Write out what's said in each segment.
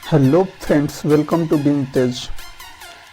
Hello friends, welcome to being Tej.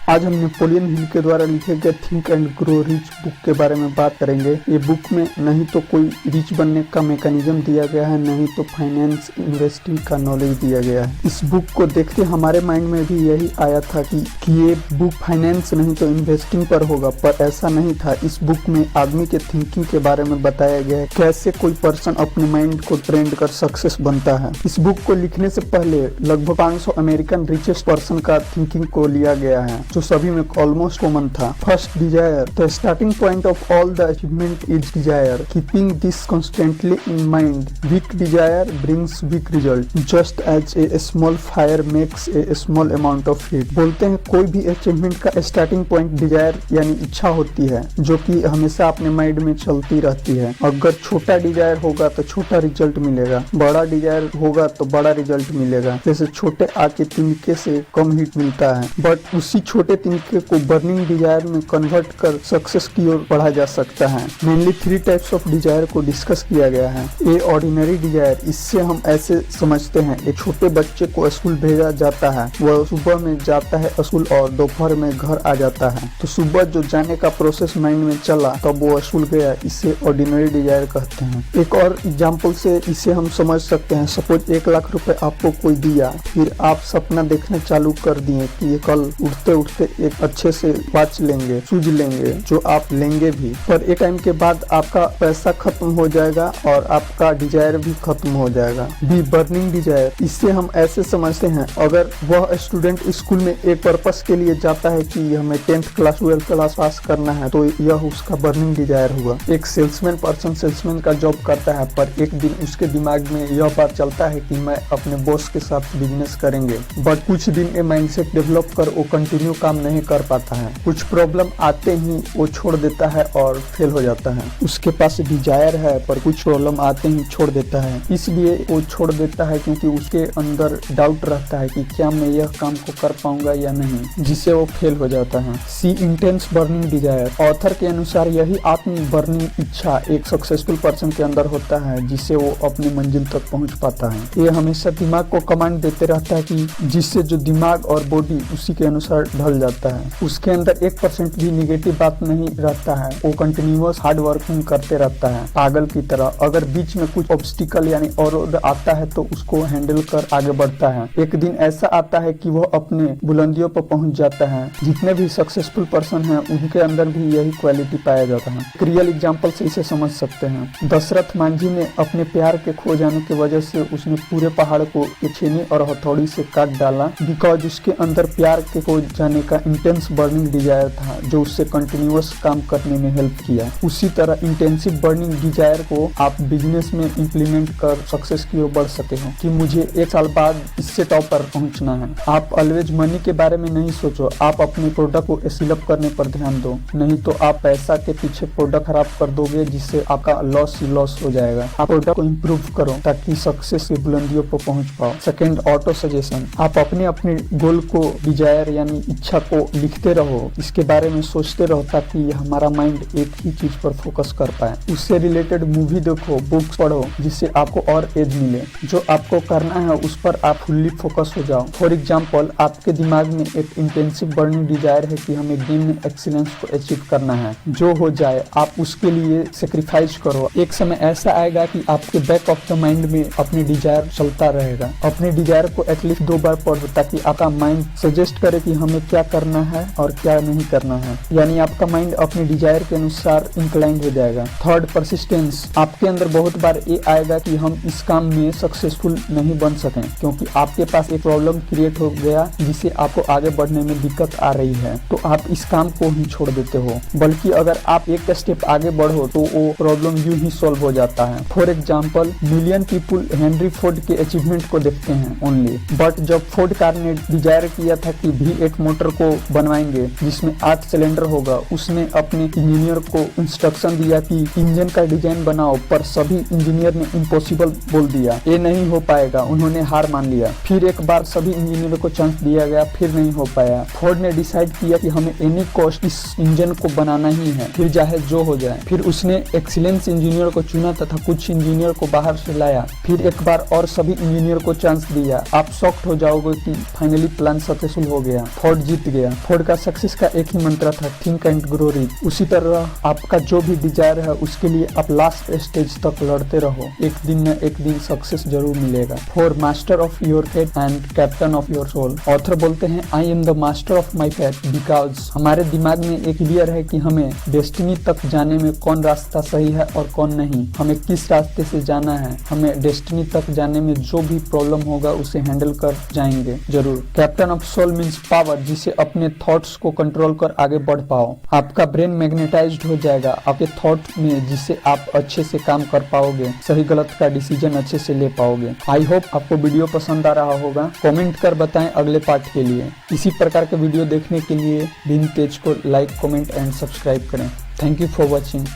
आज हम Napoleon Hill के द्वारा लिखे गए think and grow rich book के बारे में बात करेंगे। ये बुक में नहीं तो कोई रिच बनने का मैकेनिज्म दिया गया है, नहीं तो फाइनेंस इन्वेस्टिंग का नॉलेज दिया गया है। इस बुक को देखते हमारे माइंड में भी यही आया था कि ये बुक फाइनेंस नहीं तो इन्वेस्टिंग पर होगा, पर ऐसा नहीं था। इस बुक में आदमी के थिंकिंग के बारे में बताया गया है, कैसे कोई पर्सन अपने माइंड को ट्रेंड कर सक्सेस बनता है। इस बुक को लिखने से पहले लगभग 500 अमेरिकन रिचेस्ट पर्सन का थिंकिंग को लिया गया है, जो सभी में ऑलमोस्ट कॉमन था। First, desire. The starting point of all the achievement is desire. Keeping this constantly in mind. Weak desire brings weak result, just as a small fire makes a small amount of heat. बोलते हैं कोई भी achievement का starting point Dzire यानी इच्छा होती है, जो कि हमेशा अपने माइंड में चलती रहती है। अगर छोटा डिजायर होगा तो छोटा रिजल्ट मिलेगा, बड़ा डिजायर होगा तो बड़ा रिजल्ट मिलेगा। जैसे छोटे आग के तिनके से कम हीट मिलता है, बट उसी छोटे तिनके को बर्निंग डिजायर में कन्वर्ट कर सक्सेस की ओर बढ़ा जा सकता है। मेनली 3 टाइप्स ऑफ डिजायर को डिस्कस किया गया है। ए, ऑर्डिनरी डिजायर। इससे हम ऐसे समझते हैं, एक छोटे बच्चे को स्कूल भेजा जाता है, वह सुबह में जाता है स्कूल और दोपहर में घर आ जाता है। तो सुबह जो जाने का प्रोसेस माइंड में चला तब वो स्कूल गया, इसे ऑर्डिनरी डिजायर कहते हैं। एक और एग्जाम्पल से इसे हम समझ सकते हैं। सपोज 1 लाख रुपए आपको कोई दिया, फिर आप सपना देखना चालू कर दिए कि ये कल उठते उठते एक अच्छे से वॉच लेंगे, शूज लेंगे, जो आप लेंगे भी। पर एक टाइम के बाद आपका पैसा खत्म हो जाएगा और आपका डिजायर भी खत्म हो जाएगा। B, burning desire. इससे हम ऐसे समझते हैं, अगर वह स्टूडेंट स्कूल में एक पर्पस के लिए जाता है कि हमें 10th class 12th class pass करना है, तो यह उसका बर्निंग डिजायर हुआ। एक सेल्समैन पर्सन सेल्समैन का जॉब करता है, पर एक दिन उसके दिमाग में यह बात चलता है कि मैं अपने बॉस के साथ बिजनेस करेंगे, बट कुछ दिन ये माइंडसेट डेवलप कर वो कंटिन्यू काम नहीं कर पाता है। कुछ प्रॉब्लम आते ही वो छोड़ देता है और फेल हो जाता है। उसके पास डिजायर है पर कुछ प्रॉब्लम आते ही छोड़ देता है। इसलिए वो छोड़ देता है क्योंकि उसके अंदर डाउट रहता है कि क्या मैं यह काम को कर पाऊंगा या नहीं, जिससे वो फेल हो जाता है। सी, इंटेंस बर्निंग डिजायर। ऑथर के अनुसार यही आत्म बर्निंग इच्छा एक सक्सेसफुल पर्सन के अंदर होता है, जिससे वो अपनी मंजिल तक पहुंच पाता है। ये हमेशा दिमाग को कमांड देते रहता है कि जिससे जो दिमाग और बॉडी उसी के अनुसार ढल जाता है। उसके अंदर 1% भी निगेटिव बात नहीं रहता है। वो कंटिन्यूअस हार्ड वर्किंग करते रहता है पागल की तरह। अगर बीच में कुछ ऑब्स्टिकल यानी और आता है तो उसको हैंडल कर आगे बढ़ता है। एक दिन ऐसा आता है कि वह अपने बुलंदियों पर पहुंच जाता है। जितने भी सक्सेसफुल पर्सन हैं उनके अंदर भी यही क्वालिटी पाया जाता है। एक रियल एग्जाम्पल से इसे समझ सकते हैं। दशरथ मांझी ने अपने प्यार के खो जाने की वजह से उसने पूरे पहाड़ को छेनी और हथौड़ी से काट डाला, बिकॉज उसके अंदर प्यार के खो जाने का इंटेंस बर्निंग डिजायर था, जो उससे कंटिन्यूअस काम करने में हेल्प किया। उसी तरह इंटेंसिव बर्निंग डिजायर को आप बिजनेस में इंप्लीमेंट कर सक्सेस की ओर बढ़ सके हो कि मुझे 1 साल बाद इससे टॉप पर पहुंचना है। आप ऑलवेज मनी के बारे में नहीं सोचो, आप अपने प्रोडक्ट को स्किल अप करने पर ध्यान दो, नहीं तो आप पैसा के पीछे प्रोडक्ट खराब कर दोगे, जिससे आपका लॉस ही लॉस हो जाएगा। आप प्रोडक्ट को इम्प्रूव करो ताकि सक्सेस की बुलंदियों पर पहुंच पाओ। Second, auto suggestion. आप अपने गोल को, डिजायर यानी इच्छा को लिखते रहो, इसके बारे में सोचते रहो ताकि हमारा माइंड एक ही चीज पर फोकस कर पाए। उससे रिलेटेड मूवी देखो, बुक्स पढ़ो, जिससे आपको और एज मिले। जो आपको करना है उस पर आप फुल्ली फोकस हो जाओ। फॉर एग्जाम्पल, आपके दिमाग में एक इंटेंसिव बर्निंग डिजायर है कि हमें गेम में एक्सीलेंस को अचीव करना है। जो हो जाए आप उसके लिए सेक्रीफाइस करो। एक समय ऐसा आएगा कि आपके बैक ऑफ द माइंड में अपनी डिजायर चलता रहेगा। अपने डिजायर को एटलीस्ट 2 बार पढ़ो ताकि आपका माइंड सजेस्ट करे कि हमें क्या करना है और क्या नहीं करना है, यानी आपका माइंड अपने डिजायर के अनुसार इंक्लाइंड हो जाएगा। Third, persistence. आपके अंदर बहुत बार ये आएगा कि हम इस काम में सक्सेसफुल नहीं बन सकें क्योंकि आपके पास एक प्रॉब्लम क्रिएट हो गया जिससे आपको आगे बढ़ने में दिक्कत आ रही है, तो आप इस काम को ही छोड़ देते हो। बल्कि अगर आप एक स्टेप आगे बढ़ो तो वो प्रॉब्लम यूं ही सॉल्व हो जाता है। For example, million people Henry Ford के अचीवमेंट को देखते हैं ओनली, बट जब फोर्ड कार ने डिजायर किया था कि V8 मोटर मोटर को बनवाएंगे जिसमें 8 सिलेंडर होगा। उसने अपने इंजीनियर को इंस्ट्रक्शन दिया कि इंजन का डिजाइन बनाओ, पर सभी इंजीनियर ने इम्पॉसिबल बोल दिया, ये नहीं हो पाएगा। उन्होंने हार मान लिया। फिर एक बार सभी इंजीनियरों को चांस दिया गया, फिर नहीं हो पाया। फोर्ड ने डिसाइड किया कि हमें एनी कॉस्ट इस इंजन को बनाना ही है, फिर चाहे जो हो जाए। फिर उसने एक्सीलेंस इंजीनियर को चुना तथा कुछ इंजीनियर को बाहर से लाया। फिर एक बार और सभी इंजीनियर को चांस दिया। आप शॉक्ड हो जाओगे कि फाइनली प्लान सक्सेसफुल हो गया, फोर्ड जीत गया। फोर्ड का सक्सेस का एक ही मंत्र था, थिंक एंड ग्रो रिच। उसी तरह आपका जो भी डिजायर है उसके लिए आप लास्ट स्टेज तक लड़ते रहो, एक दिन न एक दिन सक्सेस जरूर मिलेगा। For master of your fate and captain of your soul. Author बोलते हैं, I am the master of my fate because हमारे दिमाग में एक क्लियर है कि हमें डेस्टिनी तक जाने में कौन रास्ता सही है और कौन नहीं, हमें किस रास्ते से जाना है। हमें डेस्टिनी तक जाने में जो भी प्रॉब्लम होगा उसे हैंडल कर जाएंगे जरूर। Captain of soul means power, जिसे अपने थॉट्स को कंट्रोल कर आगे बढ़ पाओ। आपका ब्रेन मैग्नेटाइज्ड हो जाएगा आपके थॉट में, जिससे आप अच्छे से काम कर पाओगे, सही गलत का डिसीजन अच्छे से ले पाओगे। आई होप आपको वीडियो पसंद आ रहा होगा। कमेंट कर बताएं अगले पार्ट के लिए। इसी प्रकार के वीडियो देखने के लिए बिन तेज को लाइक, कमेंट एंड सब्सक्राइब करें। Thank you for watching.